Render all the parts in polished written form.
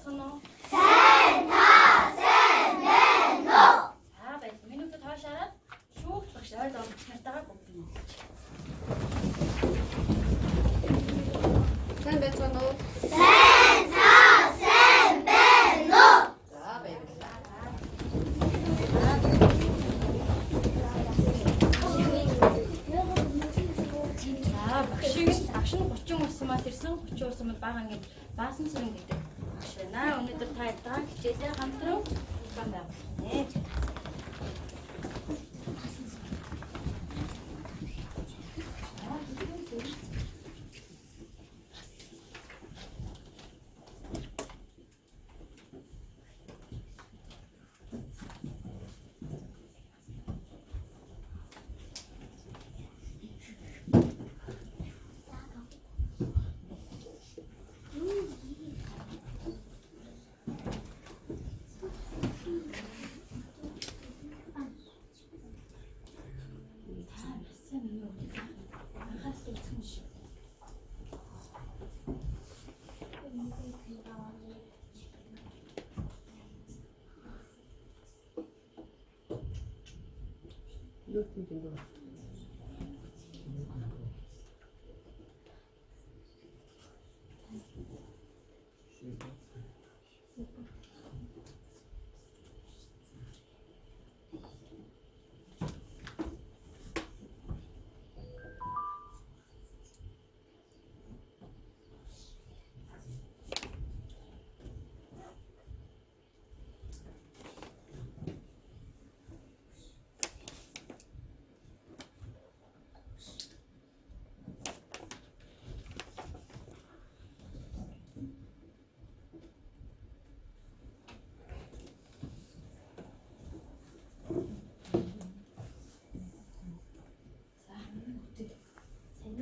بتصنعوا؟ بس منو بتتهاش عرب؟ شوف بشتغل ده بتشتغل بطنه. Sen بتصنعوا؟ Багшийн 30 урсамаас ирсэн 30 урсамд бага ингээд баасан сүрэн гэдэг. Багш байна. Өнөөдөр та ядгаа хичээлээ хамтран ухаан байна.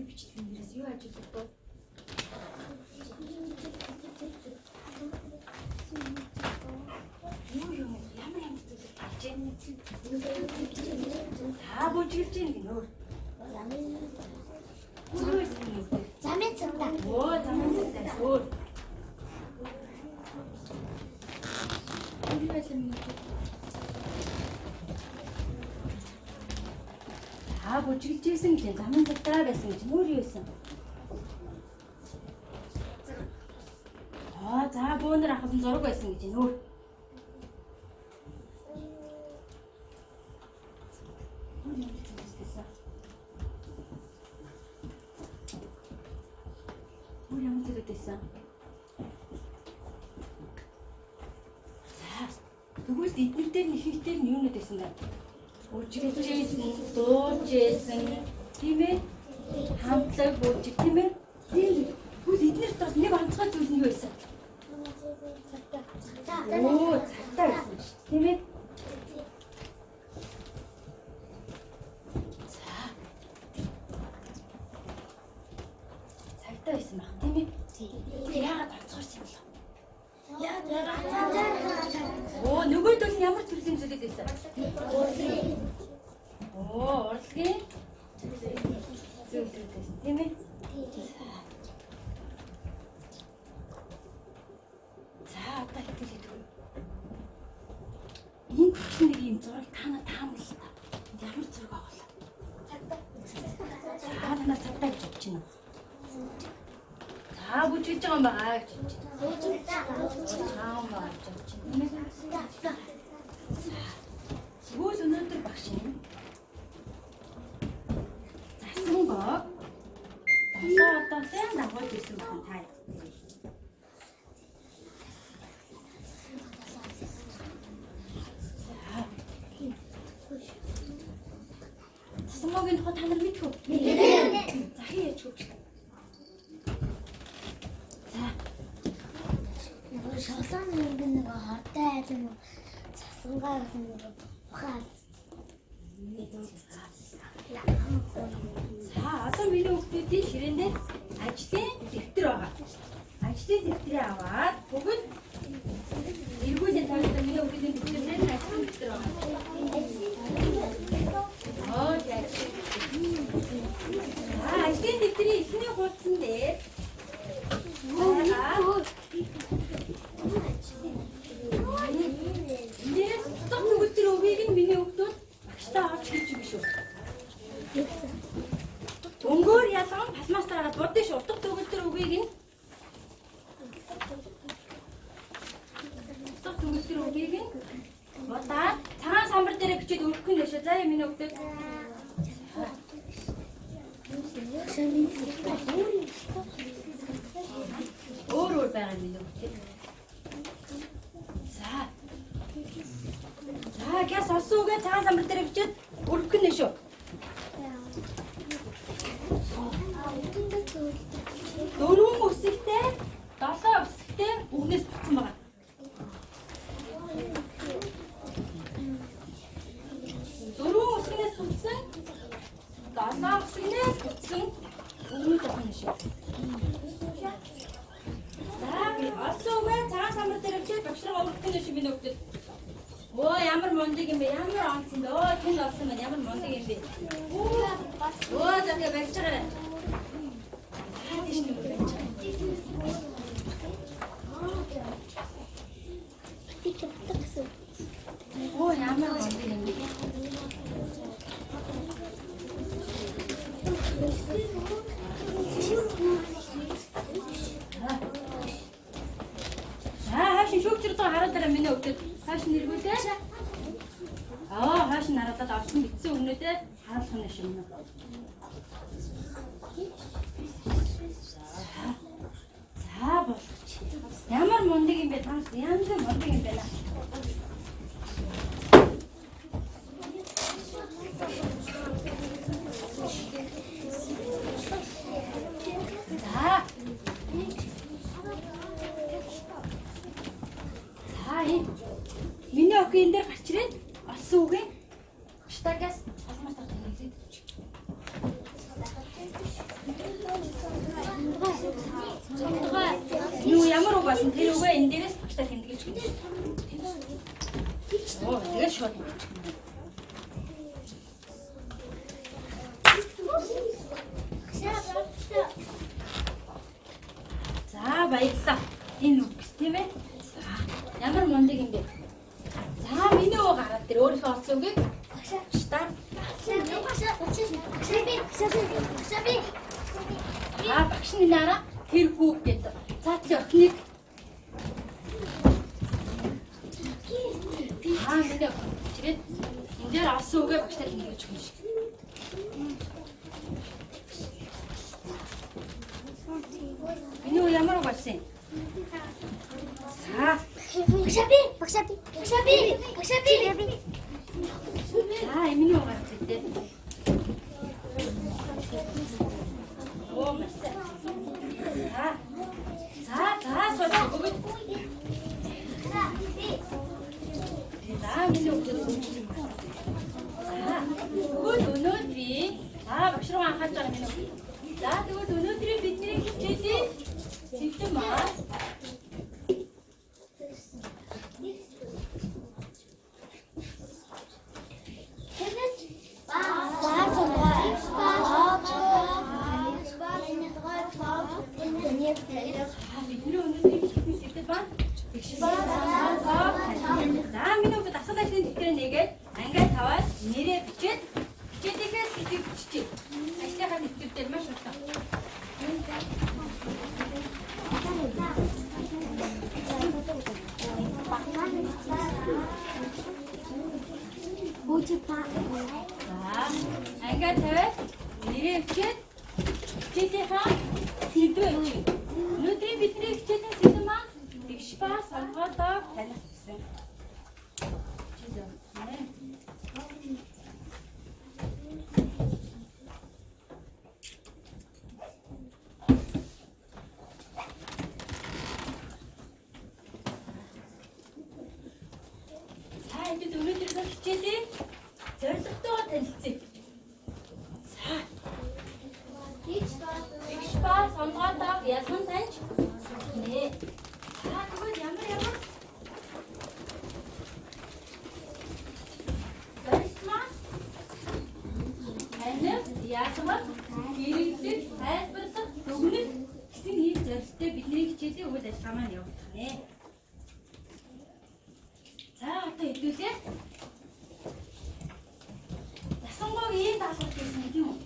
Бичлэгнээс юу ажиллах вэ? Юу ямар зүйлийг хийж байна? Бүжиглж ийн гинөө. Замын цагтаа. Замын цагтаа. Өөр. Бүжиглж ийсэн гэж замын цагтаа байсан гэж өөр юу байсан? За бөөнөр ахлан зураг байсан гэж нөр. Өөр ямар зүйл байсан? Тэгвэл эднэртэй нэхэгтэй нь юунод байсан бэ? Бүжиглжсэн, дуужсэн, тийм ээ? Хамтлаг бүжиг, тийм ээ? Тэгвэл эднэрт бас нэг онцгой зүйл нь юу байсан? Цагтаа байсан шүү, тийм ээ? Цагтаа байсан баг, тийм ээ? Яагаад онцгойсэн юм бэ? Нөгөөдөл нь ямар төрлийн зүйлүүд байсан? Урлагийн зүйлүүд байсан, тийм ээ? Одоо хэлээд өгье. Энэ бүхэн нэг юм зураг таамаглал та. Ямар зураг авах вэ? Танаа цагтаа гэж бодож байна. Бүжиглж байгаа юм байна гэж бодож байна. Сүүл өнөөдөр багш юм. Засангоо одоо сайн дагуулж ирсэн байна та. Засангоогийн тухай та нар мэдэх үү? За хийж өгч. Шолон нэг хортой айсан засангаа нэг ухаал. Одоо миний хүүхдүүдийн ширээндээ ажлын дэвтэр байгаа. Ажлын дэвтрээ аваад бүгд эргүүлэн тавьсан миний хүүхдийн дэвтэрээр ажлын дэвтэр байгаа. Ажлын дэвтрийн эхний хуудсан дээр гэж юм шүү. Өнгөөр ялган пластмастараад бодсон шүү. Утга төгөлдөр үгийг нь. Утга төгөлдөр үгийг нь. Бодаад цагаан самбар дээр бичиж өргөх нь шүү. За миний өгдөг. Өөр байгаа миний өгдөг. За гэс олсон үгээ цагаан самбар дээр бичиж өргөх нь шүү. Дөрвөн үсэгтэй, 7 үсэгтэй үгнээс бүтсэн байгаа. Дөрвөн үсгнээс бүтсэн, 7 үсгнээс бүтсэн үгнүүд байна шүү. За би олсон үгээ цагаан самбар дээр бичиж багшраа өргөх нь шүү миний өгдөг. Оо ямар мундаг юм бэ? Ямар онцгой юм бэ? Оо тэнд олсон байна. Ямар мундаг юм бэ? Оо тэгээ барьж байгаа. Оо ямар мундаг юм бэ? Хаашин шүүгчрээ хараад миний өгдөг. Хаашин нэргүүлээ. Хаашин хараад авсан битсэн өгнөдөө харуулах нь шүү. За болч. Ямар мундаг юм бэ? Танаас янз бүр мундаг юм байна. Миний охин энэ дээр гарч ирээд олсон үгээ штагаас алмаас татах хэлээд. Юу ямар үг басан тэр үгээ энэ дээрээс багтаа тэмдэглэж гэнэ. Оо тэгээд шууд. За баярлалаа. Энэ үг тийм ээ. Ямар мундаг юм бэ? За миний өө гараад тэр өөрийнхөө олсон үгийг багшаа. Багш нь наараа тэр хүүг гэдэг. За тэр охиныг миний чирээд энэ дээр олсон үгээ багштай тэмдэглэж өгнө шүү. Миний өө ямар үг болсон юм? За Багшаби. За миний уу гарч ирдээ. Оо мэсэ. За сууд өгөөд. За миний уу өгөөд. Өнөөдрийн багш руу анхаарч байгаа миний. За тэгвэл өнөөдрийн бидний хичээлийн сэдэв маа. За миний хувьд асуудал ажлын дэвтэр нэгээд ангиа таваад нэрээ бичээд хичээлийнхээ сэдвийг биччихье. Ажлынхаа дэвтэр дээр маш уртаа. ангиа таваад нэрээ бичээд хичээлийнхаа сэдвээ бичье. Өнөөдрийн бидний хичээлийн сэдэв маань тэгш ба сонгоодоо таних гэсэн. Өнөөдрийн хичээлийн зорилготойгоо танилцъя. За. Тэгш ба сонгоодоо ялган таньж нэ. За тэгвэл ямар зорилгоо таньж яасан хэрэглэх тайлбарлах дүгнэх гэсэн ийм зорилттой бидний хичээлийн үйл ажиллагаа маань явагдах нэ. За одоо хэдүүлээ. даалгавар хийсэн тийм үү?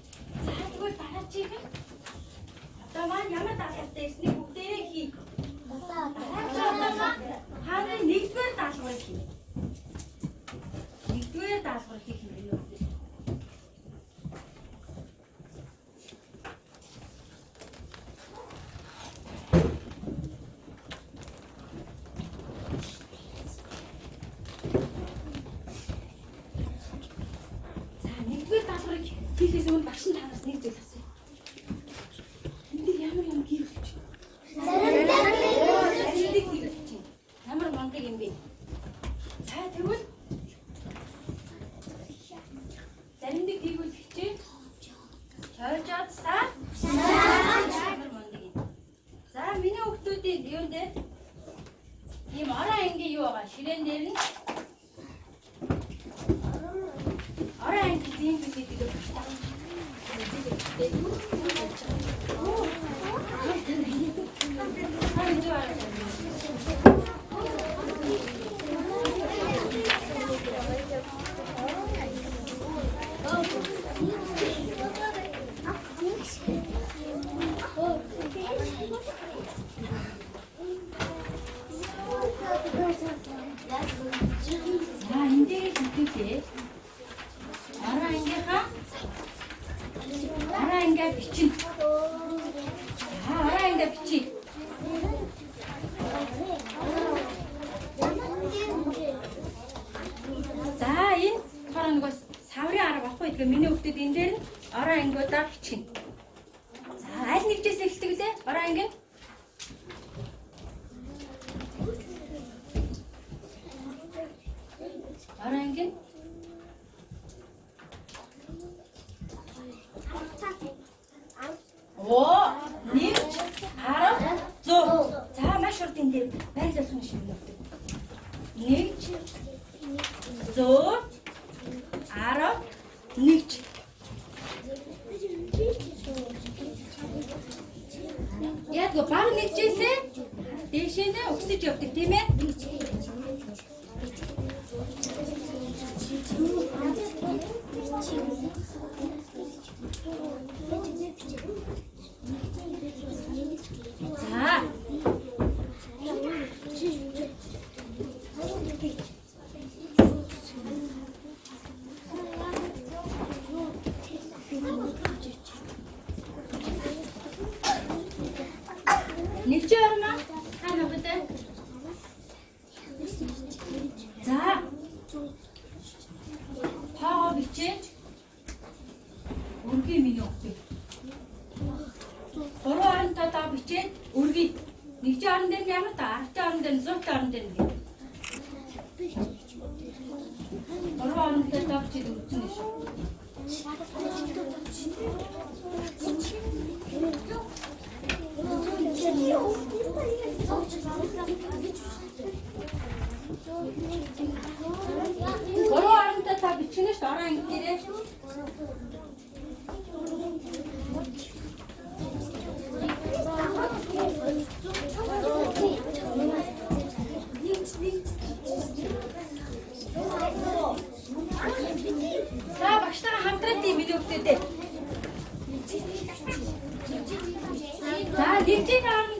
За тэгвэл дараа чи юм. Одоо маань ямар даалгавартай ирснийг бүгдээрээ хий. Хаана нэгдүгээр даалгавар хий. Нэгдүгээр даалгавар хийх юм байна уу? Хийхээс өмнө багш нь танаас нэг зүйл асууя. Энд ямар юм гэрэлч? Ямар мундаг юм бэ? За тэгвэл заримдаа хийгүүлэх чинь тоожод ямар мундаг юм. За миний хүүхдүүдийн юун дээр ийм орон ангийн юу байгаа? Ширээн дээр нь орон анги зин гэдэг юм. Саврын арга баггүй. Тэгээ миний хүүхдүүд энэ дээр нь орон ангиудаа бичнэ. За аль нэгжээс эхэлдэг лээ? Орон анги. Орон анги. Оо, 1 10 100. За маш урд энэ дээр байрлуулсан шиг юм. 1 100 11. Яг гоо баг нэгжээсээ дээшээ өксөж явдаг тийм ээ. За. Нэгжээ орно. Хаана гэдэг? За. Паа бичээ. Үргийн миний өгдөг. 3 оронтой даа бичээ. Үргийн. Нэгжээ орон дээр ямар та? 10 орон дээр 100 орон дээр ингэ. 3 оронтой даа бичээ өгсөн нь шүү. Гурван оронтой та бичнэ шүү орон анги дээрээ. За багштайгаа хамтран тийм видео өгдөө. За нэгжийг харна.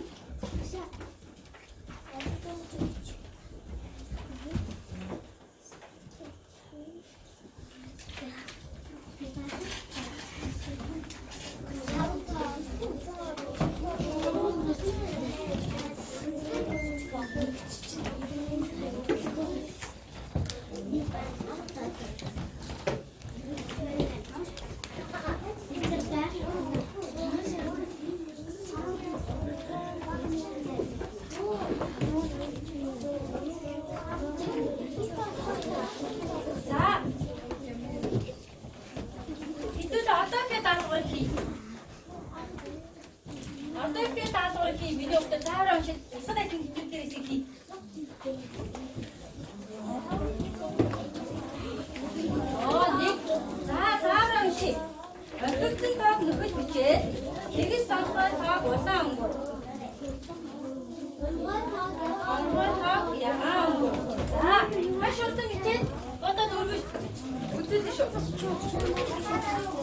Маш урдан хичээл одоо дөрвөж үзүүлсэн шүү.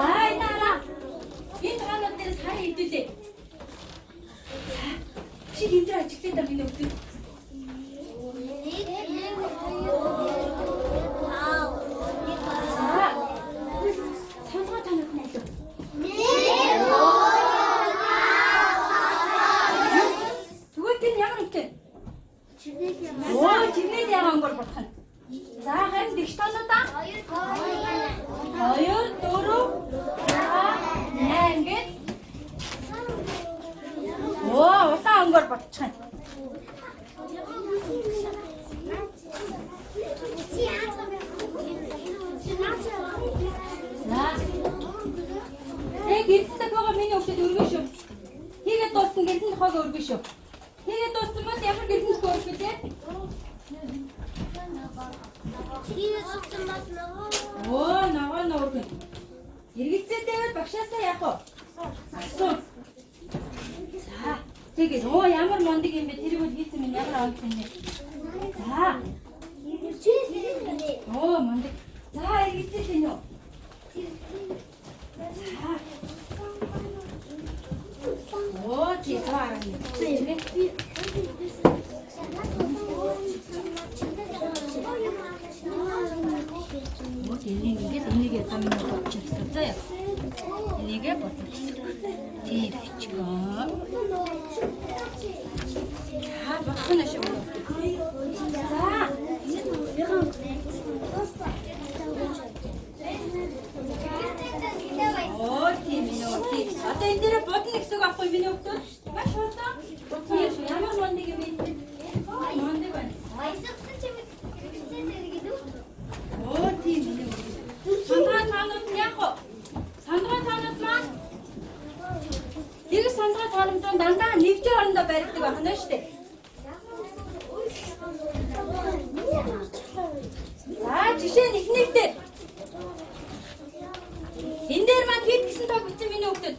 자, 이 나라. 이 나라들은 살이 있듯이. 자, 시린들아 직대다 민호 그. 자, 상어가 타는 거 있어. 그걸 땐 양은 없대. 오, 집내 양한 걸 못한. 자, 한 넥시 탔는다. Hayır, doğru. Nengi. 오, 싸운 걸 봤잖아. 자, 내 길인데 그거 민이 없이 울으셔. 이게 떴은 길인 거기 울으셔. 이게 떴으면 내가 길인 거 울으셔. 오, 나와 나오게. 이렇게 쓸 박샤서 야고. 알았어. 자, 저기 너 야물 만들게 데리고 있으면 야물 안 했네. 자, 만들. 자, 이렇게 쓰세요. 자, 오, 뒤에서 알았네. 그래. 뭐 일리게 담는 거 없었어요. 일리게 버텼어. 뒤치고. 자, 막 끊으시고. 자, 어디 민호티. 아따 인들은 버튼 쓰고 갖고 민호티. 마셨다. 버튼 야만 만들게 민호티. 만들고. 어디 민호티. 산드라 타는냐고. 산드라 타는만. 이거 산드라 타는 좀 난다 닉저한다 베르트가 하나시대. 자, 주시엔 iknikte. Inderman hitkisini topitse meni o'qitdi.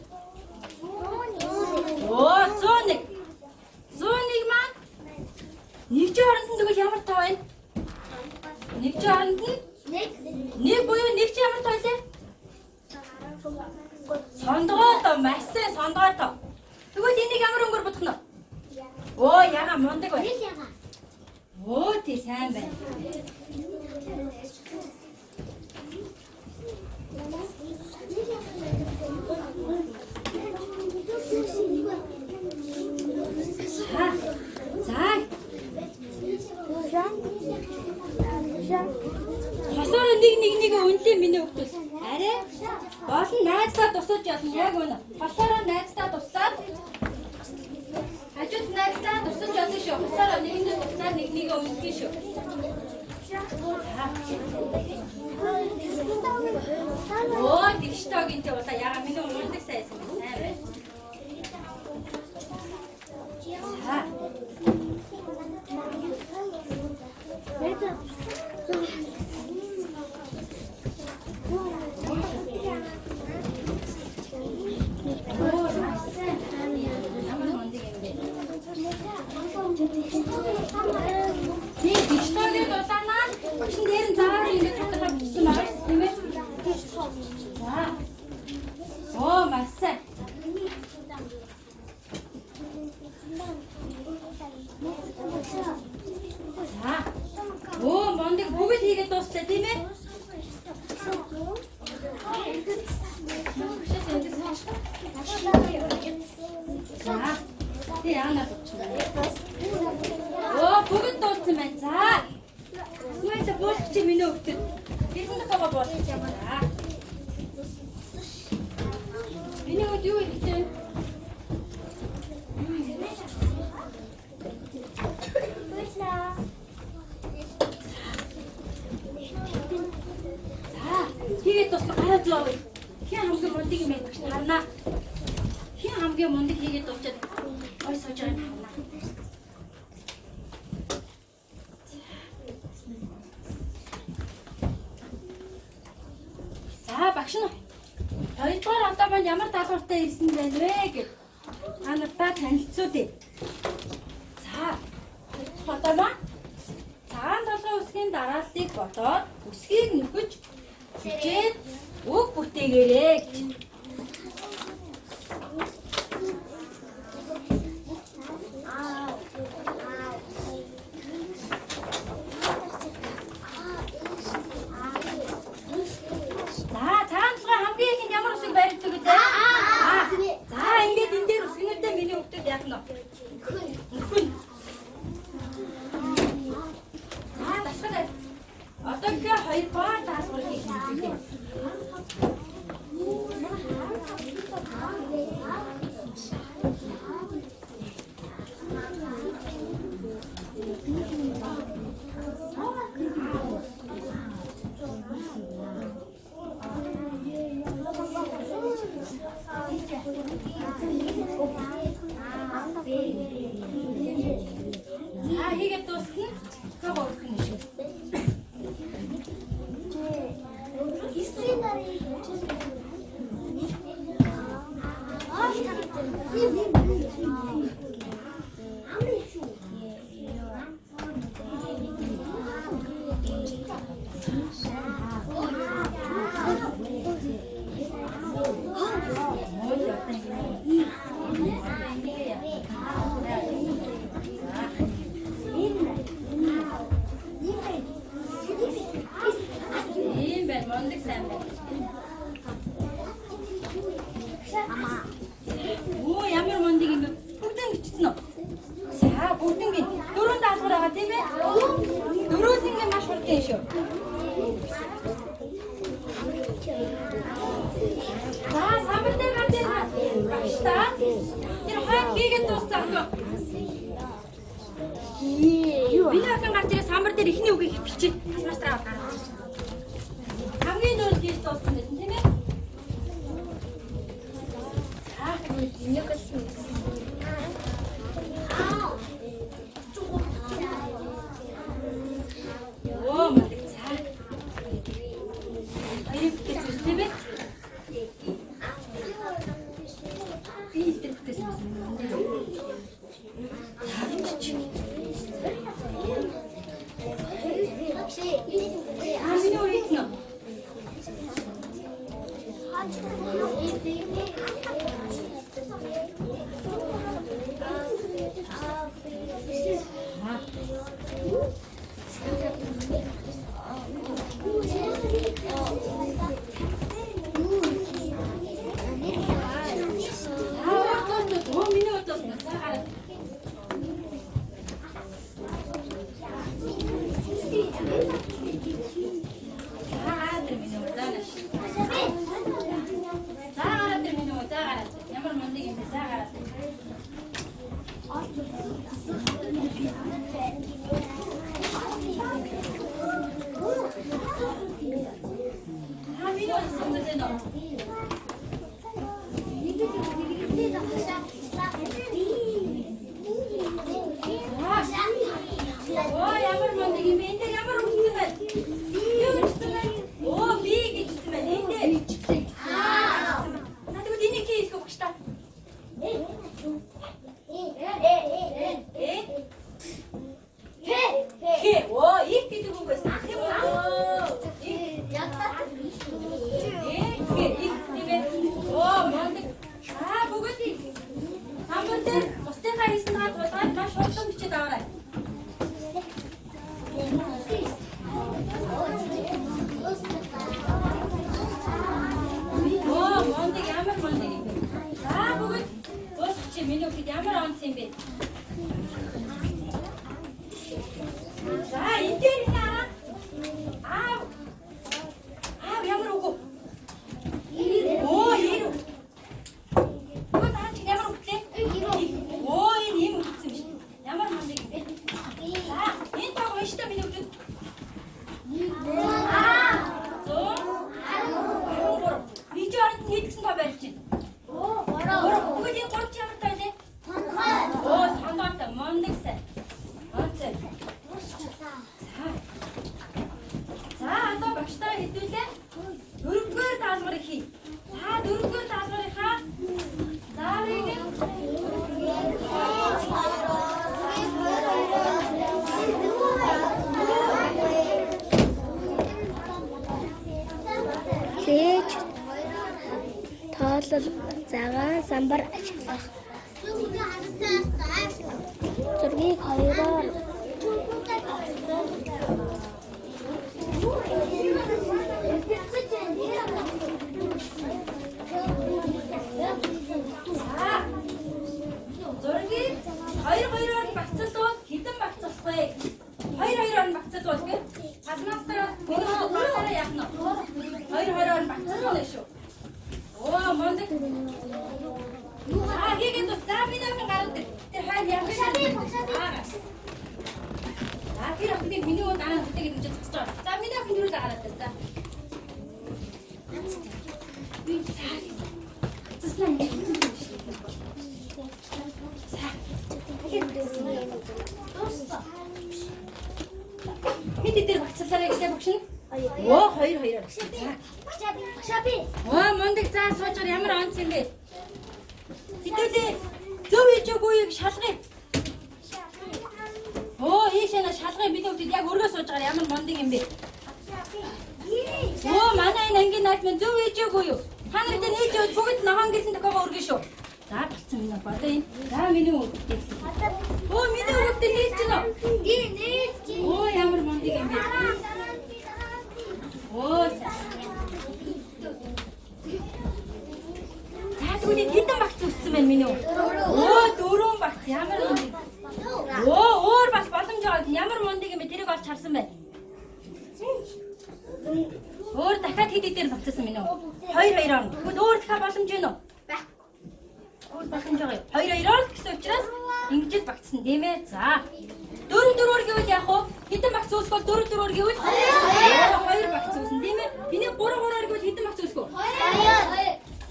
Oo, Sonik. Sonikman. Nekcha orindindiga yamir tavayn. Nekcha orindin? Nek boyu nekcha yamir tavdi? Сондгоо масса сондгоо. Тэгвэл энийг ямар өнгөр бодохно? Оо, яга мундаг бай. Оо, тий сайн байна. Хасаар нэг үнтэй миний өгтөл. Арай. Болон найздаа тусаж явна яг үнэ. Хасаараа найздаа туслаад. Хажууд найздаа тусаж явна шүү. Хасаараа нэгэндээ туслаад нэг үнтэй шүү. Оо, дигштогинтэй удаа яга миний үнэндээ сайсан сайн байна. 네, 디지털을 넣었잖아. 혹시 내일은 잘 이렇게 갖다가 무슨 말 때문에? 자, 맛있어. 자, 뭔데 목이 되게 떴을 때 때문에? 자, 네 하나 더 줘. 목이 떴으면 자, 스마일트 멋있지 민호 없듯. 이런 거 봐봐. 자, 민호가 뛰고 있지. 이게 또 알아줘. 그냥 한번 만들기만 하나. 그냥 хамгийн мундаг хийгээд дуусаад ой сууж байгаа юм. За багш нь хоёрдугаар одоо маань ямар даалгавартай ирсэн байна вэ гэж та нартай танилцуулъя. За одоо маань цагаан толгой үсгийн дарааллыг бодоод үсгийг нөхөж сэрээд үг бүтээгээрэй гэж. За ингээд энэ дээр үсгэнэтэй миний хөвгөд яах нь вэ? Нөхөн. За тасгалаа. Одоо ингээ хоёр баа даалгавар хийх юм. хийгээд дуусна. Хаа болох юм шиг. Оо ямар мондыг юм бэ? Бүгдэн бичсэн үү? За бүгдэн дөрөв даалгавар байгаа тийм ээ? Дөрөв ингээ маш хурдан шүү. За самбар дээр гарч ирнэ. Багш та. Тэр хойд хийгээд дууссан. Би нахан гарч ирээ самбар дээр ихний үгийг бичиж мастер аваад гаргав. Хамгийн дөрөв хийж дууссан гэсэн тийм ээ? Оо мэндэг цаа. Ирэх гэсэн бэ? Ирэх гэсэн Оо, хэдүүлээ. Дөрөвдүгээр даалгаврыг хий. За дөрөвдүгээр даалгаврыг хаа. Заавыг Зээж тоолол цагаан самбар ашиглах. Зургийг хоёроор зургийг хоёр-хоёроор нь багцлуулаад хэдэн багцлах вэ? Хоёр-хоёроор нь багцлуулах гэ. Палмастараа гонхоо багцлаа яах нь? Хоёр-хоёроор нь багцлуулна шүү. Оо мондөг. Хийгээд за би нэг гараад тэр хайл яах вэ? Тэр охины миний уу дараа үтэй гэж зогсож байгаа. За миний охин рүү гараад тэр за. Би цаснаа юм. Бид дээр багцлаарай гэдэг багш нь. Оо хоёр-хоёроор. Багшааби. Оо мондөг за суучаар ямар онц юм бэ? Хэдүүлээ зөв хийж өгөө шалгая. Оо ийшээ шалгая бид бүгд яг өргөө сууж байгаа ямар мондыг юм бэ? Оо манай энэ ангийн найз минь зөв хийж өгөө юу? Та нарт нээж өгч бүгд ногоон гэрсэн тохиогоо өргөө шүү. За болцсон минь бодоо энэ. За миний өгдөө. Оо миний өгдөө нээж гинэ. Нээж. Оо ямар мондыг юм бэ? Оо Тэгвэл хэдэн багц үссэн байна миний үү? Оо дөрвөн багц ямар мондыг. Оо өөр бас боломж байгаа. Ямар мондыг юм бэ? Тэрийг олж харсан байна. Өөр дахиад хэд дээр багцсан минь үү? Хоёр-хоёроор. Тэгвэл өөр дахиад боломж байна уу? Өөр боломж байгаа юу? Хоёр-хоёроор гэсэн учраас ингэж багцсан тийм ээ. За. Дөрөв-дөрвөр гэвэл яах вэ? Хэдэн багц үүсэх бол дөрөв-дөрвөр гэвэл хоёр багц үүснэ тийм ээ. Биний 3-3-аар гэвэл хэдэн багц үүсэх вэ?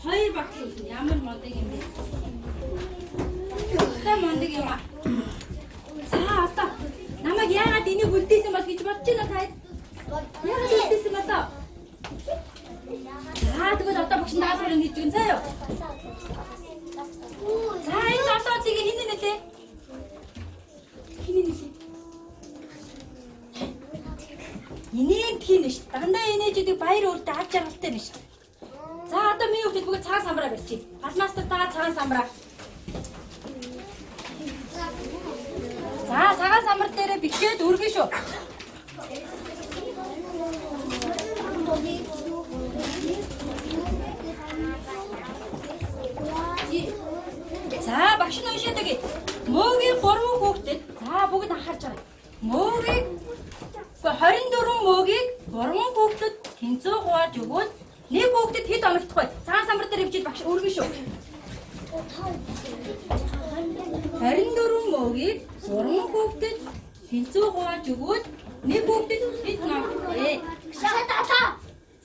Хоёр багц үүснэ. Ямар мондыг юм бэ? Та мондыг юм аа. За одоо намайг яагаад энийг үлдээсэн бол гэж бодож байна та? Яагаад үлдээсэн ба та? За тэгвэл одоо багш наасаар хийж гэн заяа. За энэ долоодыг хин нэлээ? Хин нэлээ? Энийг хин ш. Дандаа энэжүүдийг баяр өөртөө авч жаргалтай байна ш. За одоо миний хүүхэд бүгд цагаан самбараа барьчих. Палмастер та цагаан самбараа. За цагаан самбар дээрээ бичээд өргөн шүү. За багш нь уншаад өгье. Мөөгийн 3 хүүхдэд за бүгд анхаарч байгаа. Мөөгийг 24 мөөгийг 3 хүүхдэд тэнцүү хувааж өгвөл нэг хүүхдэд хэд оногдох вэ? Цагаан самбар дээр бичиж багш өргөн шүү. 24 мөөгийг 3 хүүхдэд тэнцүү хувааж өгвөл нэг хүүхдэд хэд оногдох вэ? Шатата.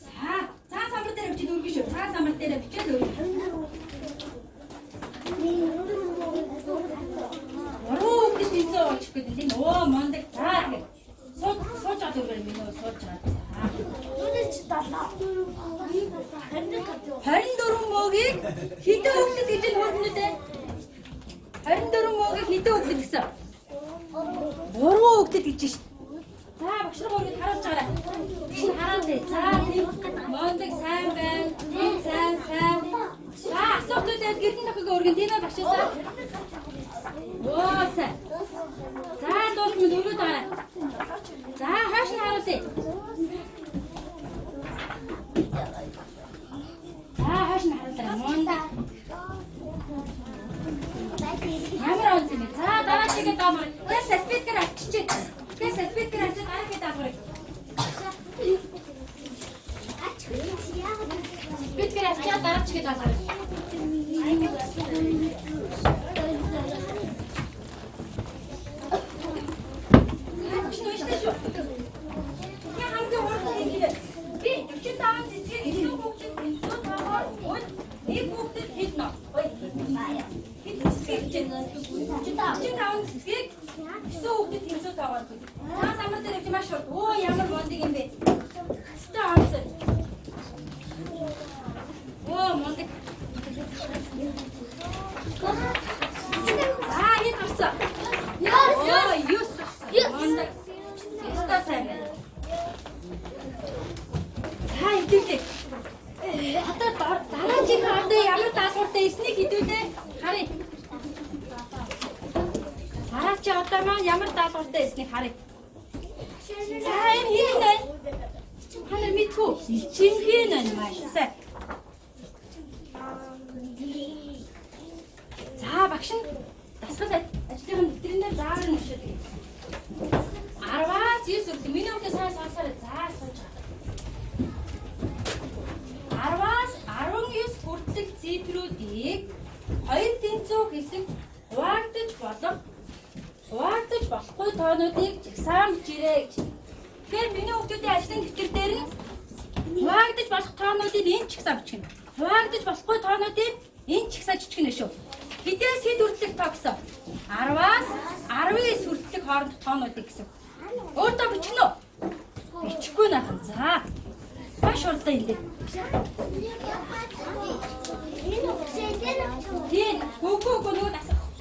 За цагаан самбар дээр бичиж өргөн шүү. Цагаан самбар дээр бичээд өргөн. Руугт тэнцүү очих гэдэг тийм. Оо мондөг таа гэх. Сууж авах юм байна минь сууж авах. Нүдэж талаа. 24 мөөгийг хэдэн хүүхдэд гэж хөргөнөдөө? 24 мөөгийг хэдэн хүүхдэд гэсэн? 3 хүүхдэд гэж шин. За багш нар өөрөд харуулж байгаарай. Шин хараад дээ. За тийм мондөг сайн байна. Тийм сайн. За асуултууд гэрэн нөхөг өргөн тийм ээ багш аа. Оо сайн. За дуусна өргөд байгаа. За хааш нь харуулъя. За хааш нь харуулъя. Мондөг. Ямар онц юм бэ? За дараагийн даамар. Тэс спикер аччих. Тэс спикер ачиж дараагийн даамар. Спикер ачиж дараагийн даамар. Оо ямар мондыг юм бэ? Стаа онцоо. ямар даалгавартай байсныг харъя. За энэ хин нэ. Ханаар мэдгүй. Ичимхэн нэ маш сайн. За багш нь дасгал ажлын нэвтрэнээр заавал уншаад. 10-аас 9 хүртэл миний үгээ сайн сонсоорой. За сууж. 10-аас 19 хүртэлх цифруудыг хоёр тэнцүү хэсэг хуваагдаж болохгүй тоонуудыг жагсаан бичээрэй гэж. Тэгэхээр миний хүүхдүүдийн ажлын дэвтэр дээр нь хуваагдаж болох тоонуудыг энэ ч гисаа бичгэнэ. Хуваагдаж болохгүй тоонуудыг энэ ч гисаа бичгэнэ шүү. Хэдээс хэд хүртэлх тоо гэсэн? 10-аас 19 хүртэлх хоорондох тоонуудыг гэсэн. Өөртөө бичгэнэ үү? Бичихгүй наахан. За. Маш уралдаан юм дээ. Тийм. Гүгүү нөгөө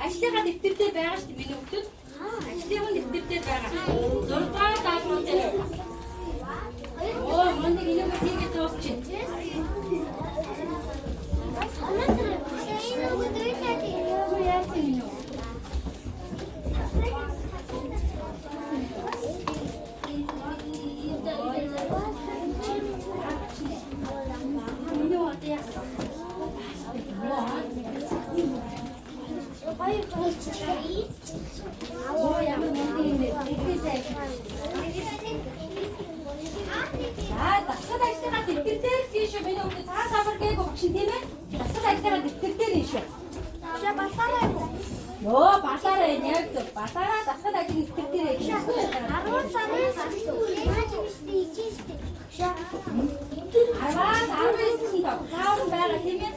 ажлынхаа дэвтэр дээр байгаа шүү дээ миний хүүхдүүд. Ажлын дэвтэр дээр байгаа. 6 дугаар даалгавар дээр. Оо, мандыг инээгүй тийгээ дуусчих. Дасгал ажлынхаа дэвтэр дээр тийш миний хүүхд цаа савар гээгүй багш тийм ээ. Дасгал ажлынхаа дэвтэр дээр ийш. Йоо балаараа яг зөв. Балаараа дасгал ажлын дэвтэр дээр ийш. 10 сарын 19 тоо. Заавар байгаа тийм ээ.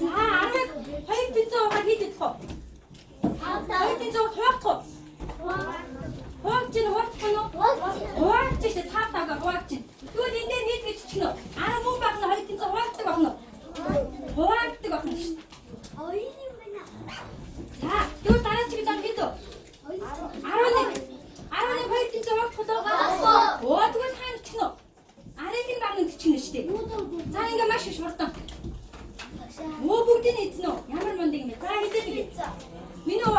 За 12 тэнцүү хаа хийдэг хөө. 2 тэнцүү хуваах. Хувааж нь хуваахгүй нөө. Хувааж чи таатаага хувааж чи. Тэгвэл энэ дээр нийт гэж чинь нөө. 10 мөн баг нь 2 тэнцүү хуваагддаг баг нөө. Хуваагддаг баг нь шүү. За тэгвэл дараа чи гэдэг хэд вэ? 11. 11 2 тэнцүү хуваахгүй дөө. Оо тэгвэл хаана чинь нөө. Ариг нь баг нь чинь шүү дээ. За ингээ маш их шууртан. Оо бүгдийг эзнэ үү? Ямар мандыг юм бэ? За хэлээд би. Миний өө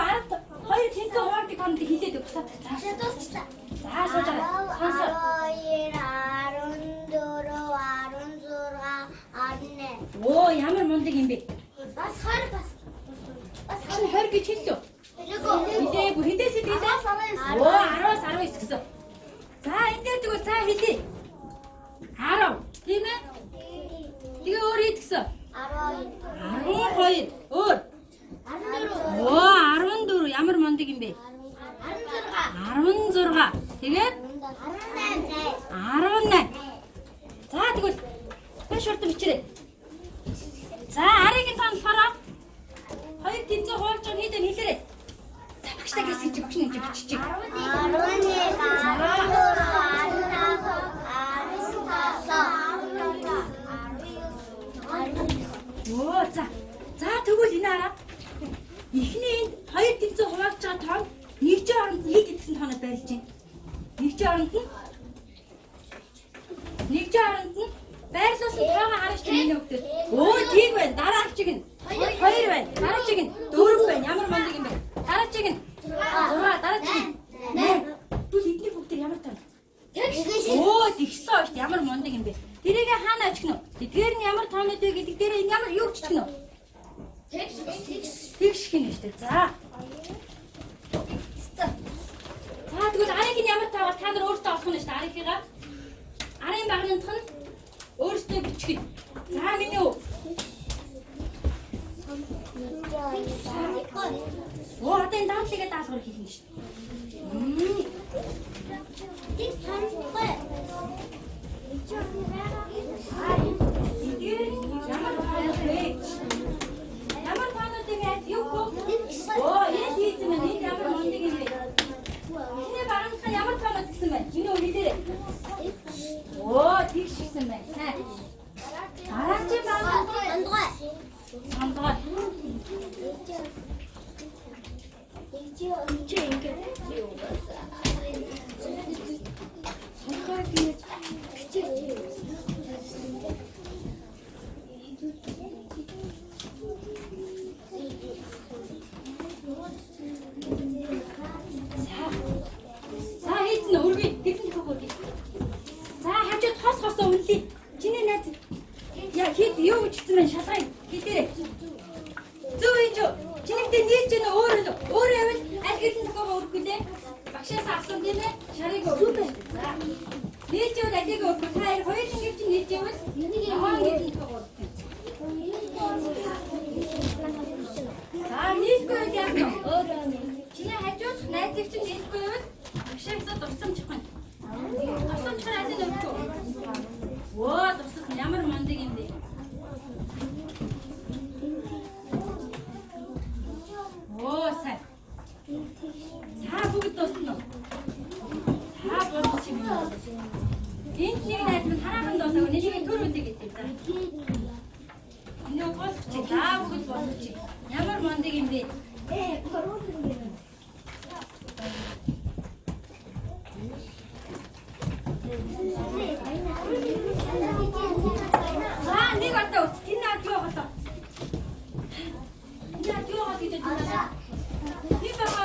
2 тэнцүү хуваагддаг хамт хэлээд өгсөв. За дуусчлаа. За сууж байгаа. Сонсоо. 12, 14, 16, 18. Оо ямар мандыг юм бэ? Бас 20 бас. Бас 20 гэж хэллөө. Хэлээгүй хэдээс хэлээ? Оо 10-аас 19 гэсэн. За энэ дээр тэгвэл за хэлээ. 10. Тийм ээ? Тэгээ өөр хэд гэсэн? 12. Өөр. 14. Оо 14 ямар мандыг юм бэ? 16. Тэгээд 18. За тэгвэл маш урт бичээрэй. За арийн тоон болохоор 2 тэнцүү хувааж байгаа хийдэ хэлээрэй. За багштай гэсэн чи багш нэмж биччихье. 11. Оо за тэгвэл энэ хараа. Эхний энд 2 тэнцүү хувааж байгаа тоон нэгжийн оронд хэд гэсэн тоонод байрлаж байна. Нэгжийн оронд нь байрлуулсан тоогоо хараач миний хөвгдөд. Оо тийм байна. Дараа чиг нь 2 байна. Дараа чиг нь 4 байна. Ямар мандыг юм бэ? Дараа чиг нь 6, дараа чиг нь 8. Түл эдний бүгд ямар тоон? Оо тэгсэн шүү дээ. Ямар мандыг юм бэ? Тэрийг хаана очих нь вэ? Тэр нь ямар тоонод вэ гэдэг дээр ямар юу очих нь вэ? Тэгш гинэ шүү дээ. За. Тэгвэл ариг нь ямар таавал та нар өөртөө олох нь шүү дээ. Аригыгаа. Арын багнах нь өөртөө бичих. За миний үү. Оо одоо энэ даалгыг даалгавар хийх нь шүү дээ. Тэг санахгүй. Ямар таануудыг юу гоо? Оо энэ хийсэн мэн энэ ямар мандыг юм бэ? Энэ багнах ямар таанууд гэсэн бэ? Миний үү хэлээрэй. Оо тийш гисэн байна. Сайн. Дараагийн багнах сандгаа. тийм ээ. Шарыг өгөх. За. Нийтjүүд ажиг өгөх. Та хоёр шингэр чинь нийтjүүд яахан гэдэг төгөөд. За нийтгүй яах вэ? Чиний хажууд найзыг чинь нийтгүй юу? Ашигсаа дурсамжих юм. Дурсамжих ажил өгөх. Оо дурсах ямар мундаг юм бэ? Оо сайн. За бүгд дуусна. За болчих юм. Энд нэг найз минь хараахан дуусаагүй нэгийг төр үдэ гэдэг. За. Энэ болчих. За бүгд болчих. Ямар мундаг юм бэ? За нэг одоо энэ над юу гоо. Энэ над юу гоо гэж байна. Би бага.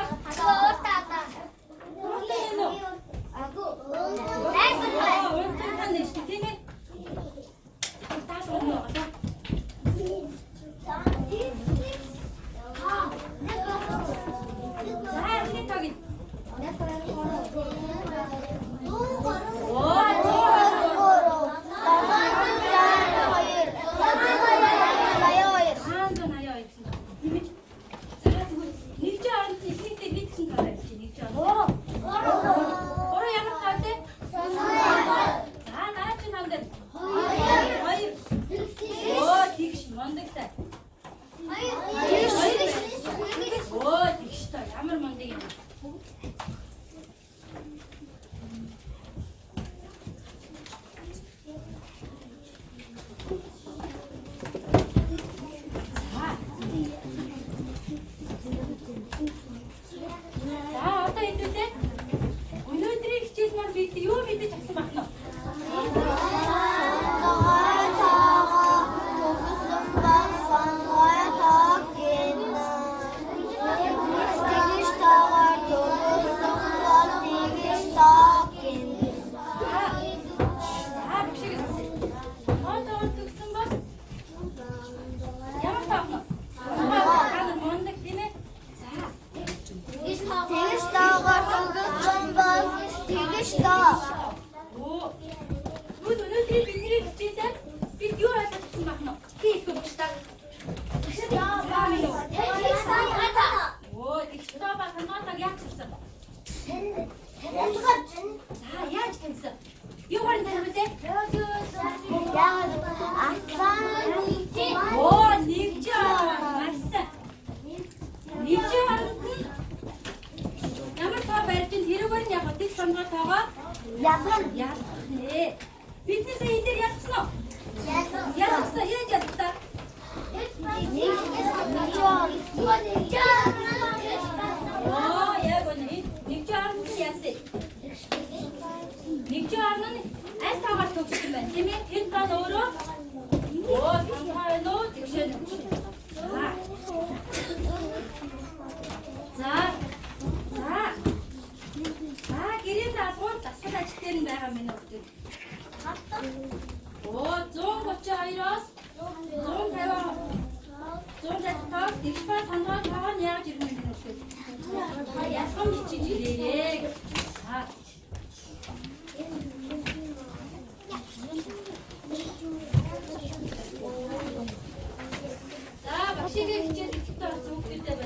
Багшигээ хичээл ихдээ орсон хүүхдүүдэд